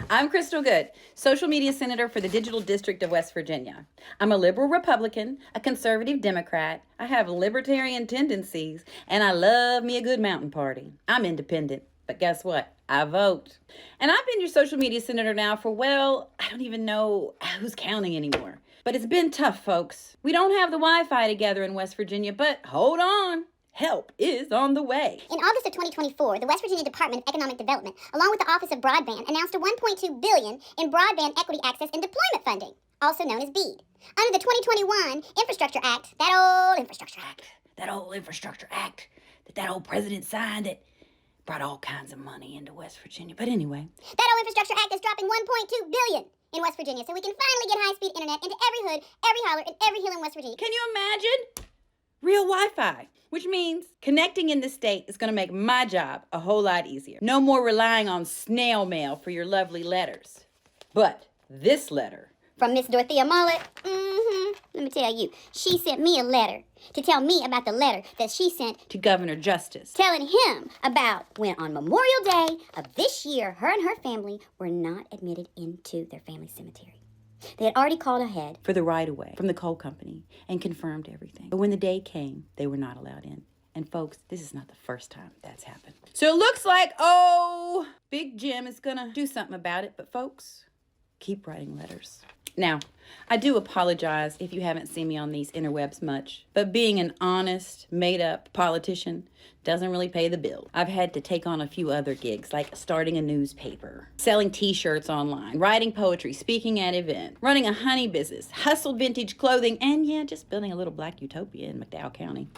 I'm Crystal Good, social media senator for the Digital District of West Virginia. I'm a liberal Republican, a conservative Democrat. I have libertarian tendencies, and I love me a good mountain party. I'm independent, but guess what? I vote. And I've been your social media senator now for, well, I don't even know who's counting anymore. But it's been tough, folks. We don't have the Wi-Fi together in West Virginia, but hold on. Help is on the way. In August of 2024, the West Virginia Department of Economic Development, along with the Office of Broadband, announced a $1.2 billion in Broadband Equity Access and Deployment Funding, also known as BEAD. Under the 2021 Infrastructure Act, that old Infrastructure Act that old president signed that brought all kinds of money into West Virginia. But anyway, that old Infrastructure Act is dropping $1.2 billion in West Virginia, so we can finally get high-speed internet into every hood, every holler, and every hill in West Virginia. Can you imagine? Real Wi-Fi, which means connecting in the state is going to make my job a whole lot easier. No more relying on snail mail for your lovely letters. But this letter from Miss Dorothea Mullet, let me tell you, she sent me a letter to tell me about the letter that she sent to Governor Justice, telling him about when on Memorial Day of this year, her and her family were not admitted into their family cemetery. They had already called ahead for the right-of-way from the coal company and confirmed everything. But when the day came, they were not allowed in. And folks, this is not the first time that's happened. So it looks like, Big Jim is gonna do something about it. But folks, keep writing letters. Now, I do apologize if you haven't seen me on these interwebs much, but being an honest, made-up politician doesn't really pay the bill. I've had to take on a few other gigs, like starting a newspaper, selling t-shirts online, writing poetry, speaking at events, running a honey business, hustled vintage clothing, and just building a little black utopia in McDowell County.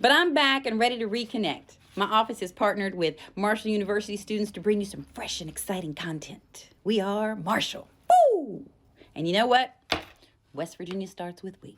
But I'm back and ready to reconnect. My office has partnered with Marshall University students to bring you some fresh and exciting content. We are Marshall. Woo! And you know what? West Virginia starts with we.